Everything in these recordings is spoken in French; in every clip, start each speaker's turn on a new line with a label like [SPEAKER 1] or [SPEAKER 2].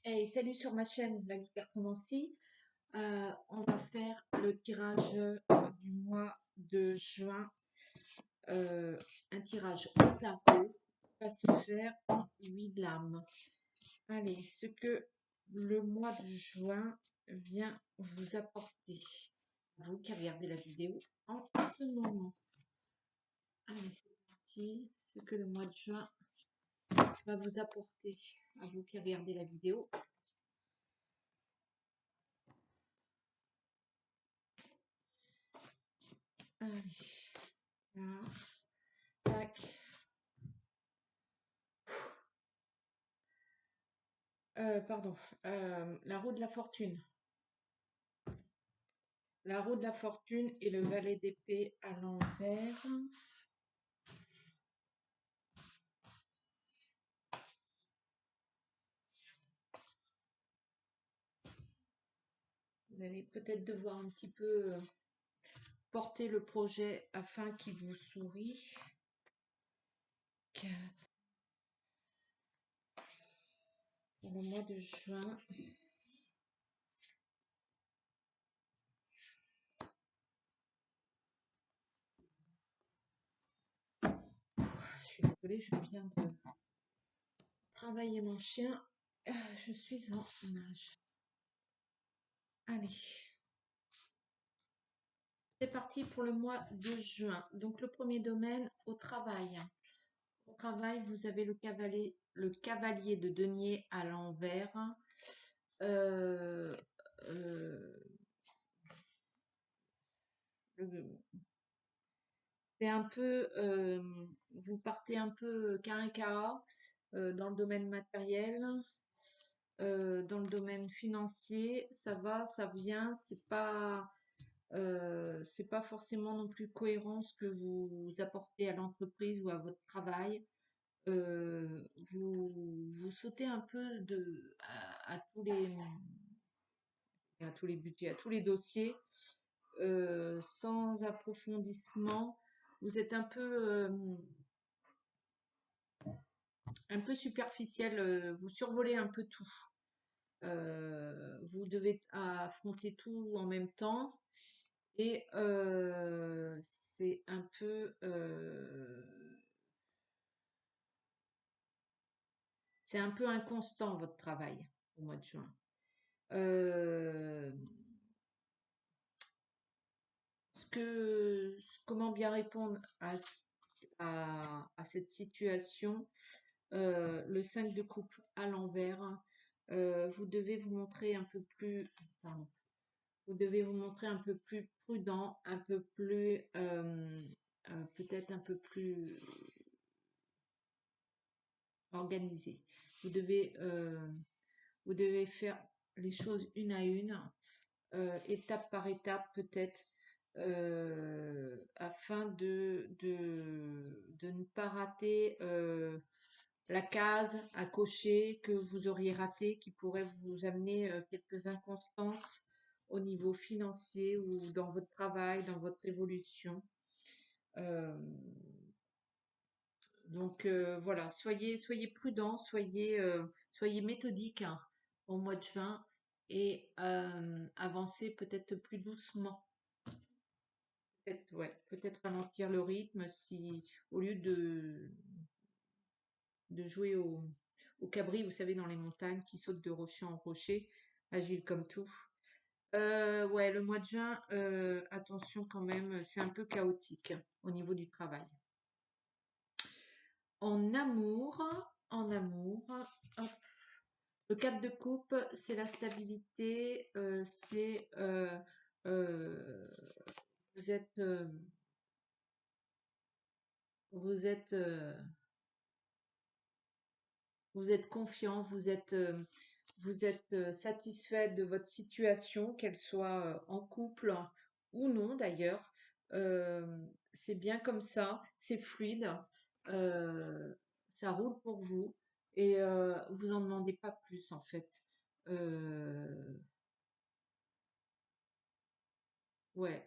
[SPEAKER 1] Hey, salut sur ma chaîne La Cartomancie. On va faire le tirage du mois de juin. Euh, un tirage au tarot va se faire en 8 lames. Allez, ce que le mois de juin vient vous apporter. Vous qui regardez la vidéo en ce moment. Allez, c'est parti. Ce que le mois de juin va vous apporter. À vous qui regardez la vidéo. Allez, là. Tac. Pardon, la roue de la fortune. La roue de la fortune et le valet d'épée à l'envers. Vous allez peut-être devoir un petit peu porter le projet afin qu'il vous sourie. 4. Pour le mois de juin. Je suis désolée, je viens de travailler mon chien. Je suis en nage. Allez. C'est parti pour le mois de juin. Donc le premier domaine, au travail. Au travail, vous avez le cavalier de denier à l'envers. Euh, euh, c'est un peu, vous partez un peu carré-cara dans le domaine matériel, dans le domaine financier, ça va, ça vient, c'est pas forcément non plus cohérent ce que vous apportez à l'entreprise ou à votre travail. Vous sautez un peu à tous les budgets, à tous les dossiers, sans approfondissement. Vous êtes un peu superficiel, vous survolez un peu tout. Vous devez affronter tout en même temps et c'est un peu inconstant votre travail au mois de juin. Euh, comment bien répondre à cette situation? Le 5 de coupe à l'envers. Vous devez vous montrer un peu plus, pardon, vous devez vous montrer un peu plus prudent, un peu plus, peut-être un peu plus organisé. Vous devez faire les choses une à une, étape par étape peut-être, afin de ne pas rater la case à cocher que vous auriez raté, qui pourrait vous amener quelques inconstances au niveau financier ou dans votre travail, dans votre évolution. Euh, voilà, soyez prudents, soyez méthodiques hein, au mois de juin et avancez peut-être plus doucement. Peut-être ralentir le rythme si au lieu de jouer au cabri, vous savez, dans les montagnes, qui saute de rocher en rocher, agile comme tout. Ouais, le mois de juin, attention quand même, c'est un peu chaotique au niveau du travail. En amour, hop, le 4 de coupe, c'est la stabilité, euh, vous êtes, vous êtes, vous êtes confiant, vous êtes satisfait de votre situation, qu'elle soit en couple ou non d'ailleurs. Euh, c'est bien comme ça, c'est fluide, euh, ça roule pour vous et vous en demandez pas plus en fait. Euh, ouais,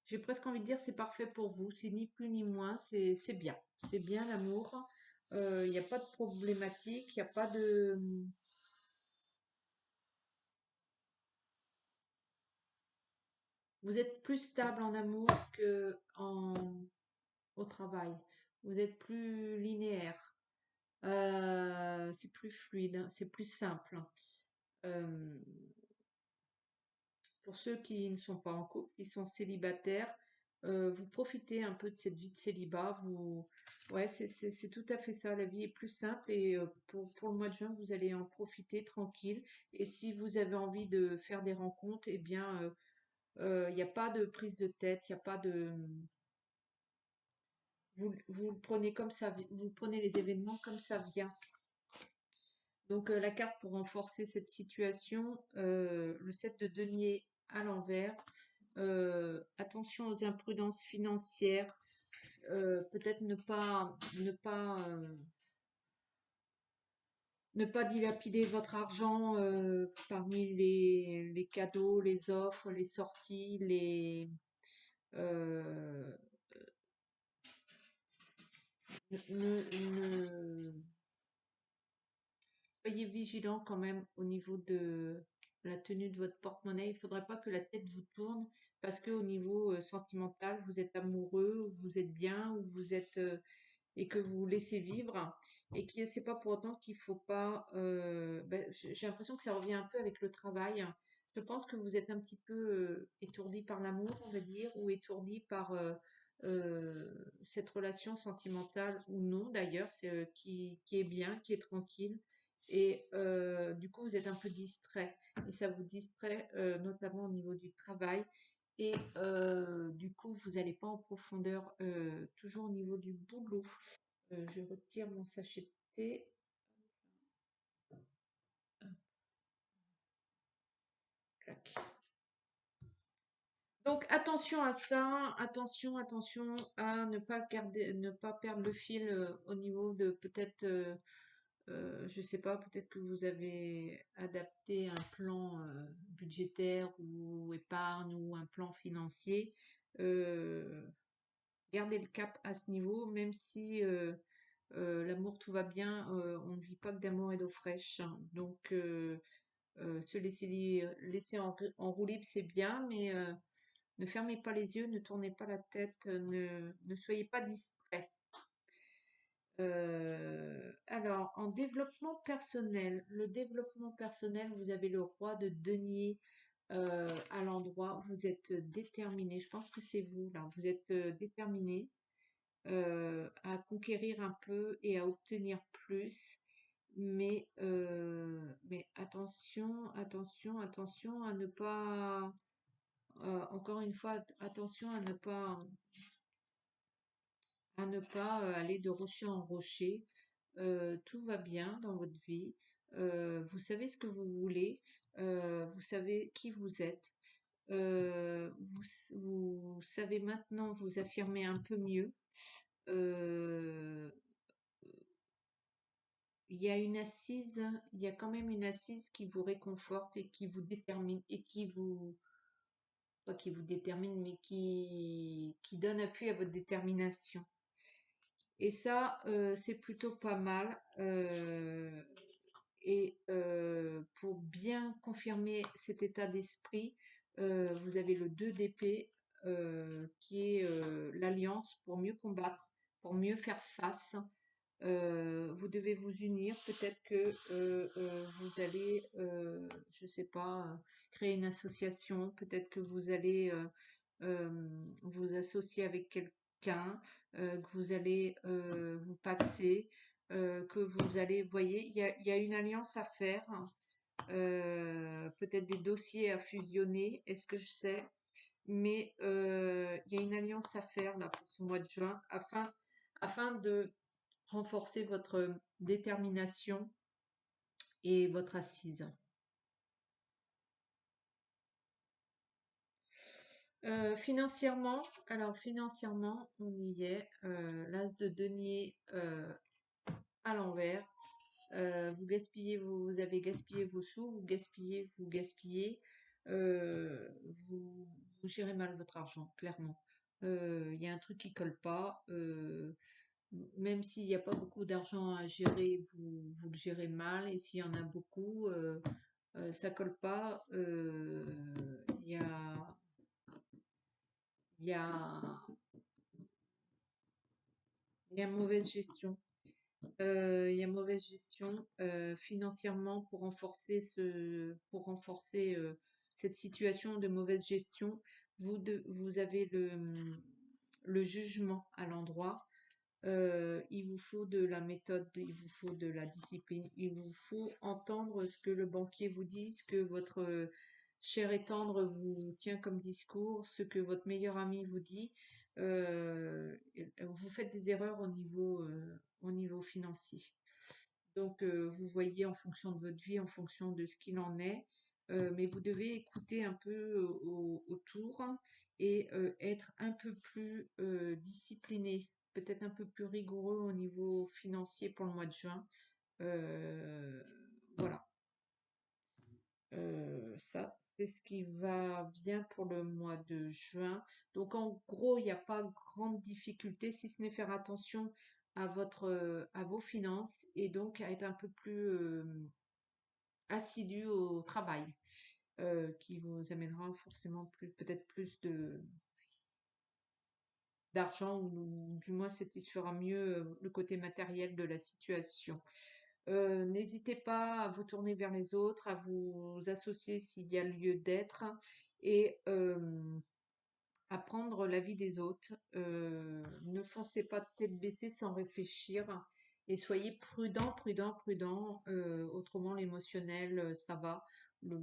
[SPEAKER 1] j'ai presque envie de dire c'est parfait pour vous, c'est ni plus ni moins, c'est bien l'amour. Il n'y a pas de problématique, il n'y a pas de... Vous êtes plus stable en amour que au travail. Vous êtes plus linéaire. C'est plus fluide, hein, c'est plus simple. Euh, pour ceux qui ne sont pas en couple, qui sont célibataires, vous profitez un peu de cette vie de célibat. Ouais, c'est tout à fait ça. La vie est plus simple et pour le mois de juin, vous allez en profiter tranquille. Et si vous avez envie de faire des rencontres, eh bien, il n'y a pas de prise de tête, il n'y a pas de... Vous le prenez comme ça, vous prenez les événements comme ça vient. Donc la carte pour renforcer cette situation, le 7 de denier à l'envers. Attention aux imprudences financières. Peut-être ne pas dilapider votre argent parmi les cadeaux, les offres, les sorties, euh, ne, soyez vigilant quand même au niveau de la tenue de votre porte-monnaie. Il ne faudrait pas que la tête vous tourne parce que au niveau sentimental, vous êtes amoureux, vous êtes bien, ou vous êtes et que vous laissez vivre et que c'est pas pour autant qu'il faut pas. J'ai l'impression que ça revient un peu avec le travail. Je pense que vous êtes un petit peu étourdi par l'amour, on va dire, ou étourdi par cette relation sentimentale ou non d'ailleurs, qui est bien, qui est tranquille. Et du coup, vous êtes un peu distrait. Et ça vous distrait notamment au niveau du travail. Et du coup, vous n'allez pas en profondeur, toujours au niveau du boulot. Je retire mon sachet de thé. Clac. Donc attention à ça, attention à ne pas garder, ne pas perdre le fil au niveau de peut-être, je sais pas, peut-être que vous avez adapté un plan budgétaire ou épargne ou un plan financier. Euh, Gardez le cap à ce niveau, même si l'amour tout va bien, on ne vit pas que d'amour et d'eau fraîche, hein. Donc se laisser en roue libre, c'est bien, mais ne fermez pas les yeux, ne tournez pas la tête, ne soyez pas distrait. Alors, en développement personnel, le développement personnel, vous avez le roi de denier à l'endroit, vous êtes déterminé, je pense que c'est vous là, vous êtes déterminé à conquérir un peu et à obtenir plus. Mais attention à ne pas, encore une fois, attention à ne pas aller de rocher en rocher. Tout va bien dans votre vie. Vous savez ce que vous voulez. Vous savez qui vous êtes. Vous savez maintenant vous affirmer un peu mieux. Euh, il y a une assise, il y a quand même une assise qui vous réconforte et qui vous détermine et pas qui vous détermine, mais qui donne appui à votre détermination. Et ça, c'est plutôt pas mal. Et pour bien confirmer cet état d'esprit, vous avez le 2 d'épée qui est l'alliance pour mieux combattre, pour mieux faire face. Vous devez vous unir. Peut-être que vous allez, je sais pas, créer une association. Peut-être que vous allez vous associer avec quelqu'un, que vous allez vous paxer, que vous allez, vous voyez, il y a une alliance à faire. Peut-être des dossiers à fusionner. Est-ce que je sais? Mais il y a une alliance à faire là pour ce mois de juin afin de renforcer votre détermination et votre assise. Financièrement, alors financièrement, on y est. L'as de denier à l'envers. Vous avez gaspillé vos sous, vous gaspillez, euh, vous, vous gérez mal votre argent, clairement. Il y a un truc qui colle pas. Même s'il n'y a pas beaucoup d'argent à gérer, vous le gérez mal. Et s'il y en a beaucoup, ça colle pas. Il y a, il y a, il y a mauvaise gestion. Il y a mauvaise gestion financièrement pour renforcer cette situation de mauvaise gestion. Vous avez le jugement à l'endroit. Il vous faut de la méthode, il vous faut de la discipline, il vous faut entendre ce que le banquier vous dit, ce que votre cher et tendre vous tient comme discours, ce que votre meilleur ami vous dit. Vous faites des erreurs au niveau financier. Donc, vous voyez en fonction de votre vie, en fonction de ce qu'il en est, mais vous devez écouter un peu autour et être un peu plus discipliné, peut-être un peu plus rigoureux au niveau financier pour le mois de juin. Euh, voilà. Ça, c'est ce qui va bien pour le mois de juin. Donc, en gros, il n'y a pas grande difficulté, si ce n'est faire attention à vos finances et donc à être un peu plus assidu au travail, qui vous amènera forcément peut-être plus d'argent ou du moins satisfera mieux le côté matériel de la situation. N'hésitez pas à vous tourner vers les autres, à vous associer s'il y a lieu d'être et à prendre l'avis des autres. Ne foncez pas tête baissée sans réfléchir et soyez prudent, prudent, prudent. Autrement, l'émotionnel, ça va. Le,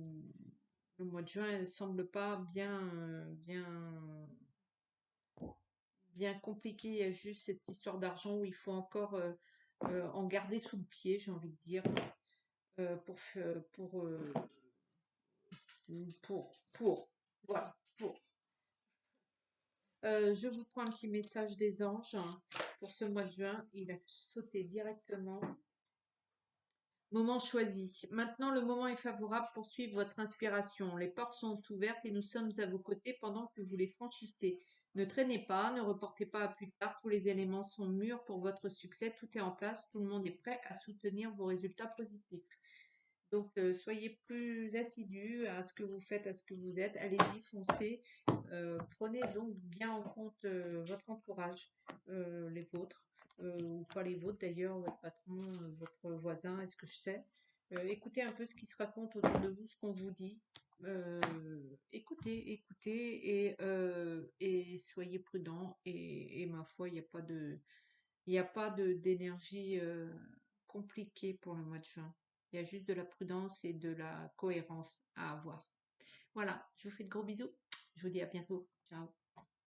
[SPEAKER 1] le mois de juin ne semble pas bien compliqué. Il y a juste cette histoire d'argent où il faut encore en garder sous le pied, j'ai envie de dire, pour, pour, voilà, pour. Je vous prends un petit message des anges pour ce mois de juin. Il a sauté directement. Moment choisi. Maintenant, le moment est favorable pour suivre votre inspiration. Les portes sont ouvertes et nous sommes à vos côtés pendant que vous les franchissez. Ne traînez pas, ne reportez pas à plus tard. Tous les éléments sont mûrs pour votre succès. Tout est en place. Tout le monde est prêt à soutenir vos résultats positifs. Donc, soyez plus assidus à ce que vous faites, à ce que vous êtes. Allez-y, foncez. Prenez donc bien en compte votre entourage, les vôtres, ou pas les vôtres d'ailleurs, votre patron, votre voisin, est-ce que je sais. Écoutez un peu ce qui se raconte autour de vous, ce qu'on vous dit. Euh, écoutez et soyez prudents. Et ma foi, il n'y a pas d'énergie compliquée pour le mois de juin. Il y a juste de la prudence et de la cohérence à avoir. Voilà, je vous fais de gros bisous. Je vous dis à bientôt. Ciao.